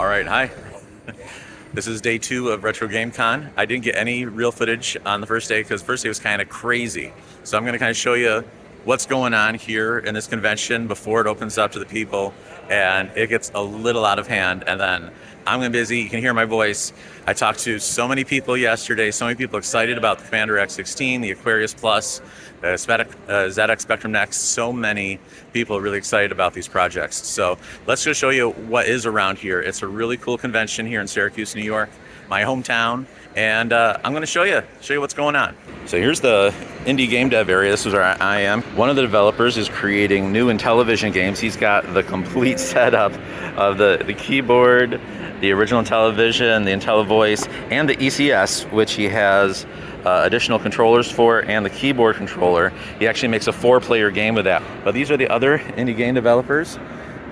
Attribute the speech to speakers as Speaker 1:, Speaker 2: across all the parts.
Speaker 1: All right, hi. This is day 2 of RetroGameCon. I didn't get any real footage on the first day because first day was kind of crazy. So I'm going to kind of show you what's going on here in this convention before it opens up to the people, and it gets a little out of hand. And then I'm going to be busy. You can hear my voice. I talked to so many people yesterday, so many people excited about the Commander X16, the Aquarius Plus, the ZX Spectrum Next. So many people are really excited about these projects. So let's just show you what is around here. It's a really cool convention here in Syracuse, New York, my hometown, and I'm going to show you what's going on. So here's the indie game dev area. This is where I am. One of the developers is creating new Intellivision games. He's got the complete setup of the keyboard, the original Intellivision, the IntelliVoice, and the ECS, which he has additional controllers for, and the keyboard controller. He actually makes a 4-player game with that. But these are the other indie game developers.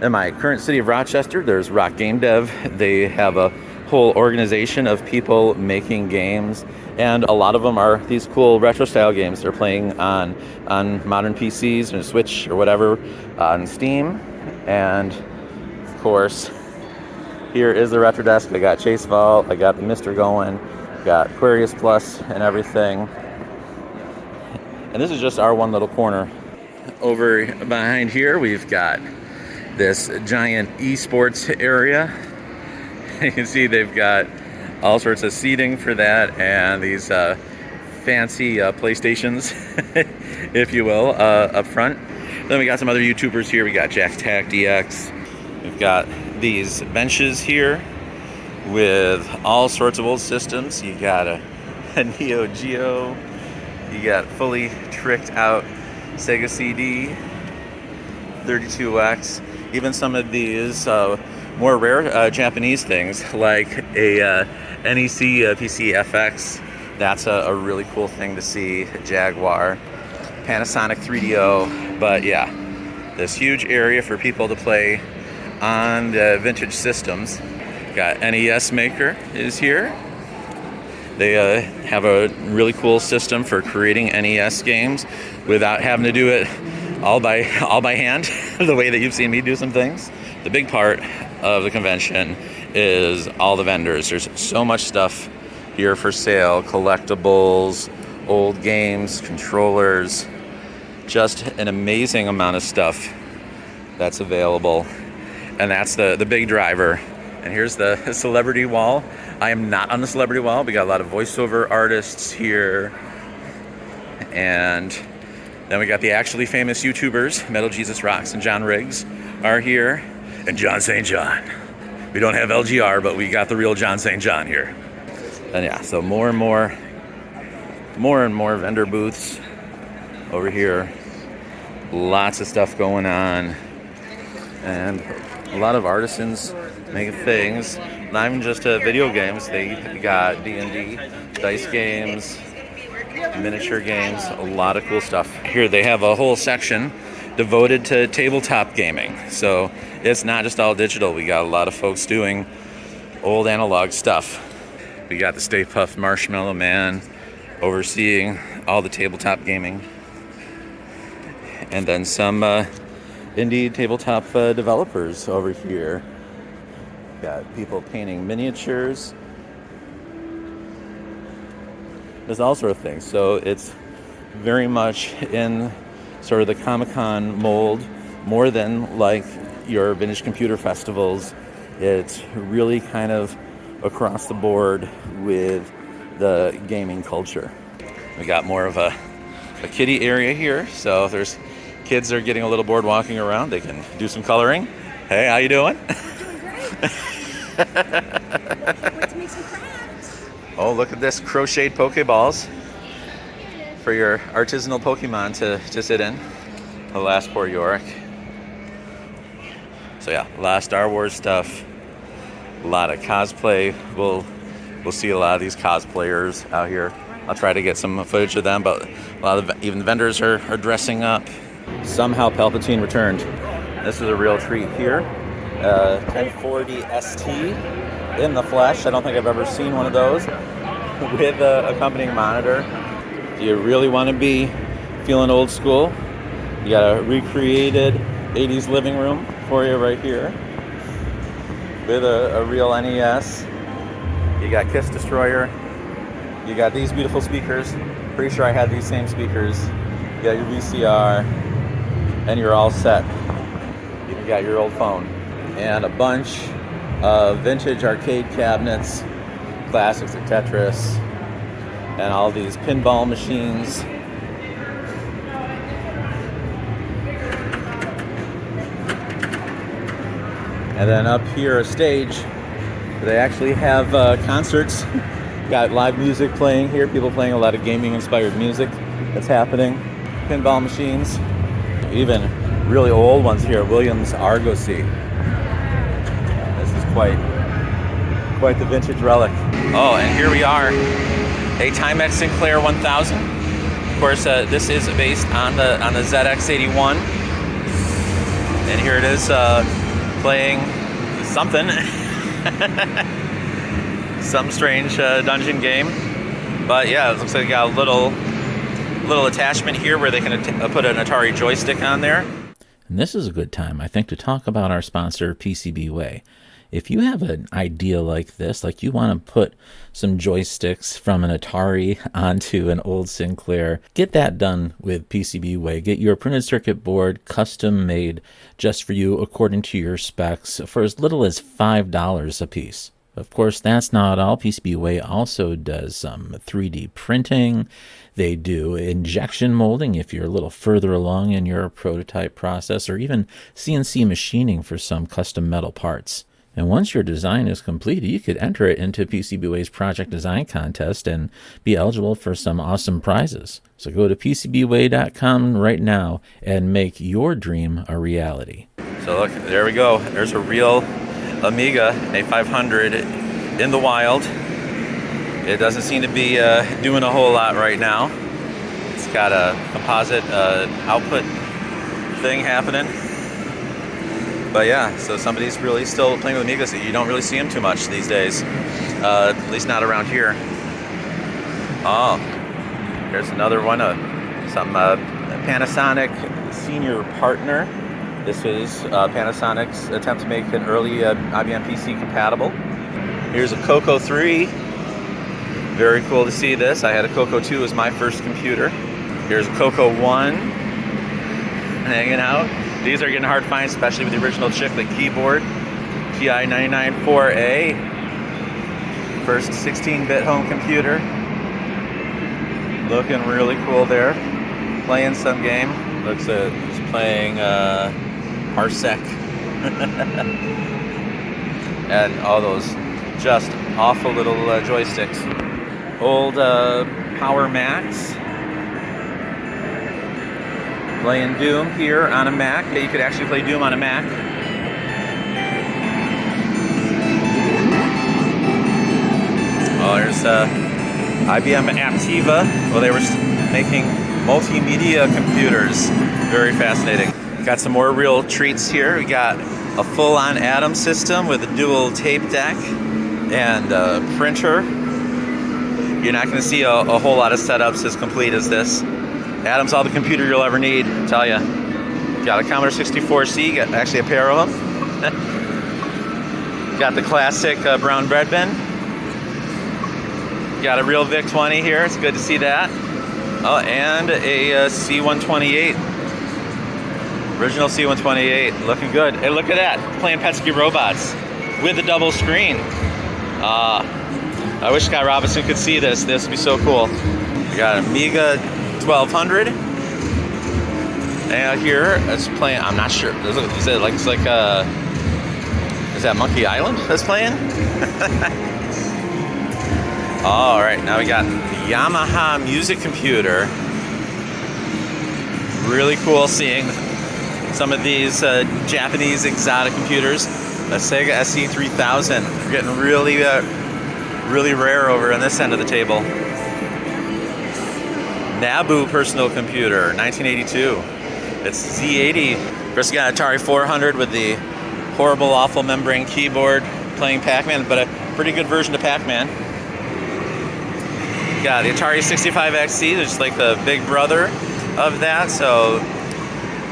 Speaker 1: In my current city of Rochester, there's Rock Game Dev. They have a whole organization of people making games, and a lot of them are these cool retro style games they're playing on modern PCs or Switch or whatever, on Steam. And of course, here is the retro desk. I got Chase Vault, I got the Mister going, got Aquarius Plus and everything. And this is just our one little corner. Over behind here, we've got this giant esports area. You can see they've got all sorts of seating for that, and these fancy PlayStations, if you will, up front. Then we got some other YouTubers here. We got Jack Tack DX. We've got these benches here with all sorts of old systems. You got a Neo Geo. You got fully tricked out Sega CD, 32X. Even some of these more rare Japanese things, like a NEC PC FX. That's a really cool thing to see. Jaguar, Panasonic 3DO. But yeah, this huge area for people to play on the vintage systems. Got NES Maker is here. They have a really cool system for creating NES games without having to do it all by hand, the way that you've seen me do some things. The big part of the convention is all the vendors. There's so much stuff here for sale, collectibles, old games, controllers, just an amazing amount of stuff that's available. And that's the big driver. And here's the celebrity wall. I am not on the celebrity wall. We got a lot of voiceover artists here. And then we got the actually famous YouTubers. Metal Jesus Rocks and John Riggs are here. And John St. John. We don't have LGR, but we got the real John St. John here. And yeah, so more and more vendor booths over here. Lots of stuff going on. And a lot of artisans making things. Not even just video games. They got D&D, dice games, miniature games, a lot of cool stuff. Here they have a whole section devoted to tabletop gaming. So it's not just all digital. We got a lot of folks doing old analog stuff. We got the Stay Puft Marshmallow Man overseeing all the tabletop gaming. And then some indie tabletop developers over here. Got people painting miniatures. There's all sorts of things. So it's very much in sort of the Comic-Con mold, more than like your vintage computer festivals. It's really kind of across the board with the gaming culture. We got more of a kiddie area here, so if there's kids that are getting a little bored walking around, they can do some coloring. Hey, how you doing? Oh, look at this, crocheted Pokeballs for your artisanal Pokemon to sit in. Alas, poor Yorick. So yeah, a lot of Star Wars stuff, a lot of cosplay. We'll see a lot of these cosplayers out here. I'll try to get some footage of them, but a lot of even vendors are dressing up. Somehow Palpatine returned. This is a real treat here. 1040 ST in the flesh. I don't think I've ever seen one of those with an accompanying monitor. If you really want to be feeling old school, you got a recreated 80s living room for you right here. with a real NES. You got Kiss Destroyer. You got these beautiful speakers. Pretty sure I had these same speakers. You got your VCR, and you're all set. You got your old phone. And a bunch of vintage arcade cabinets, classics like Tetris, and all these pinball machines. And then up here, a stage. They actually have concerts. Got live music playing here. People playing a lot of gaming-inspired music that's happening. Pinball machines. Even really old ones here. Williams Argosy. This is quite the vintage relic. Oh, and here we are. A Timex Sinclair 1000. Of course, this is based on the ZX81. And here it is playing something. Some strange dungeon game. But yeah, it looks like they got a little attachment here where they can put an Atari joystick on there.
Speaker 2: And this is a good time, I think, to talk about our sponsor, PCBWay. If you have an idea like this, like you want to put some joysticks from an Atari onto an old Sinclair, get that done with PCBWay. Get your printed circuit board custom made just for you according to your specs for as little as $5 a piece. Of course, that's not all. PCBWay also does some 3D printing. They do injection molding if you're a little further along in your prototype process, or even CNC machining for some custom metal parts. And once your design is completed, you could enter it into PCBWay's project design contest and be eligible for some awesome prizes. So go to PCBWay.com right now and make your dream a reality.
Speaker 1: So look, there we go. There's a real Amiga A500 in the wild. It doesn't seem to be doing a whole lot right now. It's got a composite output thing happening. But yeah, so somebody's really still playing with Amigas. You don't really see them too much these days, at least not around here. Oh, here's another one, some Panasonic Senior Partner. This is Panasonic's attempt to make an early IBM PC compatible. Here's a Coco 3. Very cool to see this. I had a Coco 2 as my first computer. Here's a Coco 1 hanging out. These are getting hard to find, especially with the original chiclet keyboard. TI 994A. First 16-bit home computer. Looking really cool there. Playing some game. Looks like it's playing Parsec. And all those just awful little joysticks. Old Power Macs. Playing Doom here on a Mac. Yeah, you could actually play Doom on a Mac. Oh, there's IBM Aptiva. Well, they were making multimedia computers. Very fascinating. Got some more real treats here. We got a full-on Atom system with a dual tape deck and a printer. You're not going to see a whole lot of setups as complete as this. Atom's all the computer you'll ever need, I tell ya. Got a Commodore 64C, got actually a pair of them. Got the classic brown bread bin. Got a real VIC-20 here, it's good to see that. Oh, and a C-128. Original C-128, looking good. Hey, look at that, playing Petsky Robots with a double screen. I wish Scott Robinson could see this. This would be so cool. We got an Amiga 1200. And here it's playing. I'm not sure. Is that Monkey Island that's playing? All right, now we got the Yamaha music computer. Really cool seeing some of these Japanese exotic computers. A Sega SC3000. We're getting really rare over on this end of the table. Nabu personal computer, 1982. It's Z80. First we got Atari 400 with the horrible, awful membrane keyboard playing Pac-Man, but a pretty good version of Pac-Man. Got the Atari 65XC, just like the big brother of that. So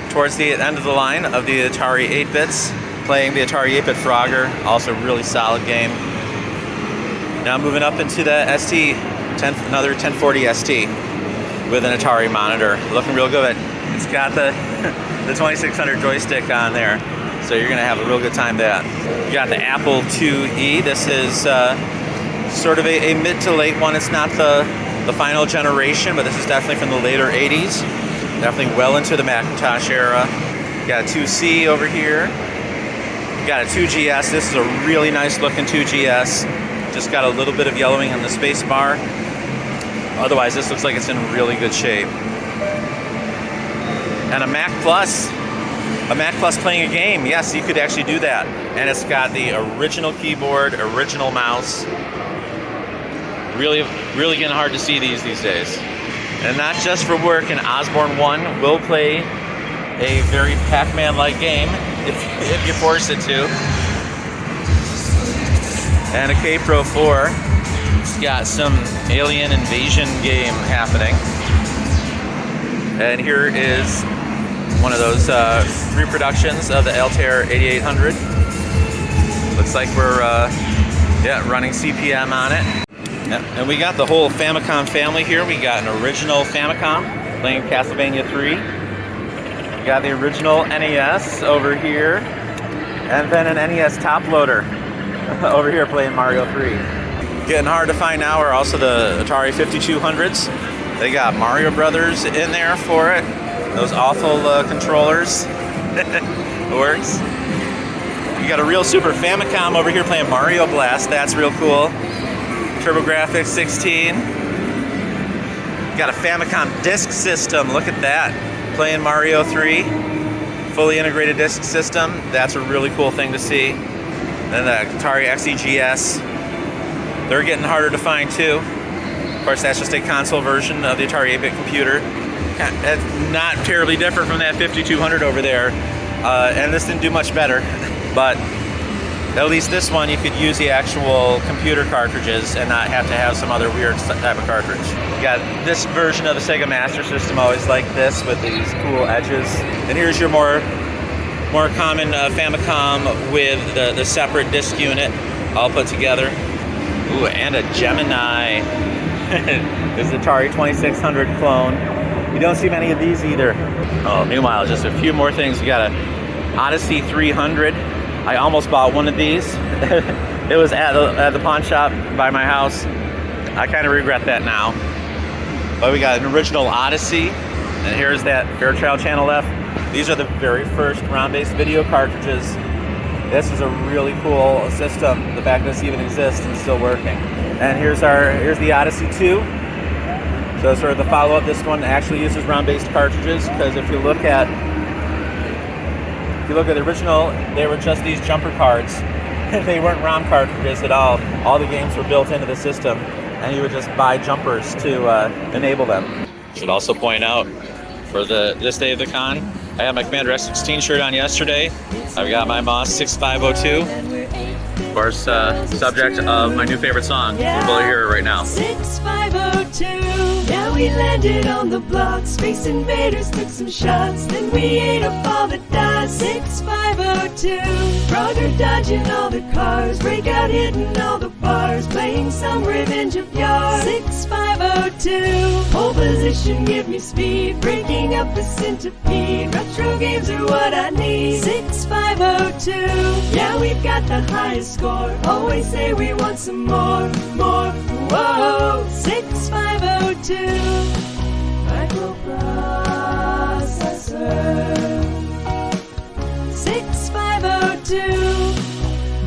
Speaker 1: towards the end of the line of the Atari 8-bits, playing the Atari 8-bit Frogger, also really solid game. Now moving up into the another 1040 ST with an Atari monitor, looking real good. It's got the 2600 joystick on there, so you're gonna have a real good time with that. You got the Apple IIe. This is sort of a mid to late one. It's not the final generation, but this is definitely from the later 80s. Definitely well into the Macintosh era. You got a 2C over here. You got a 2GS. This is a really nice looking 2GS. Just got a little bit of yellowing on the space bar. Otherwise, this looks like it's in really good shape. And a Mac Plus playing a game. Yes, you could actually do that. And it's got the original keyboard, original mouse. Really, really getting hard to see these days. And not just for work, and Osborne 1 will play a very Pac-Man-like game if you force it to. And a K-Pro 4. It's got some alien invasion game happening. And here is one of those reproductions of the Altair 8800. Looks like we're running CPM on it. And we got the whole Famicom family here. We got an original Famicom playing Castlevania 3. We got the original NES over here. And then an NES top loader over here playing Mario 3. Getting hard to find now are also the Atari 5200s. They got Mario Brothers in there for it. Those awful controllers. Works. You got a real Super Famicom over here playing Mario Blast. That's real cool. TurboGrafx 16. You got a Famicom disk system. Look at that. Playing Mario 3. Fully integrated disk system. That's a really cool thing to see. Then the Atari XEGS. They're getting harder to find too. Of course, that's just a console version of the Atari 8-bit computer. It's not terribly different from that 5200 over there. And this didn't do much better. But at least this one, you could use the actual computer cartridges and not have to have some other weird type of cartridge. You got this version of the Sega Master System, always like this, with these cool edges. And here's your more common Famicom with the separate disc unit all put together. Ooh, and a Gemini. This is the Atari 2600 clone. You don't see many of these either. Oh, meanwhile, just a few more things. We got a Odyssey 300. I almost bought one of these. It was at the pawn shop by my house. I kind of regret that now. But we got an original Odyssey, and here's that Fairchild Channel F. These are the very first ROM-based video cartridges. This is a really cool system. The fact that this even exists and still working. And here's the Odyssey 2. So sort of the follow-up. This one actually uses ROM-based cartridges, because if you look at the original, they were just these jumper cards. They weren't ROM cartridges at all. All the games were built into the system, and you would just buy jumpers to enable them. Should also point out, for this day of the con, I had my Commander X16 shirt on yesterday. I've got my Moss 6502. Of course, subject of my new favorite song. We're going to hear it right now.
Speaker 3: 6502. Now we landed on the block. Space Invaders took some shots. Then we ate up all the dots. 6502. Frogger dodging all the cars. Breakout hitting all the bars. Playing some Revenge of Yars. 6502. Pole position, give me speed. Breaking up the centipede. Retro games are what I need. 6502. Yeah, we've got the highest score. Always say we want some more. Whoa. 6502. Microprocessor. 6502.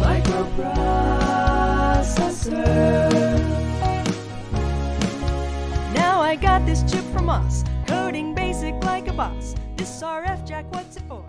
Speaker 3: Microprocessor. Now I got this chip from us, coding basic like a boss. This RF jack, what's it for?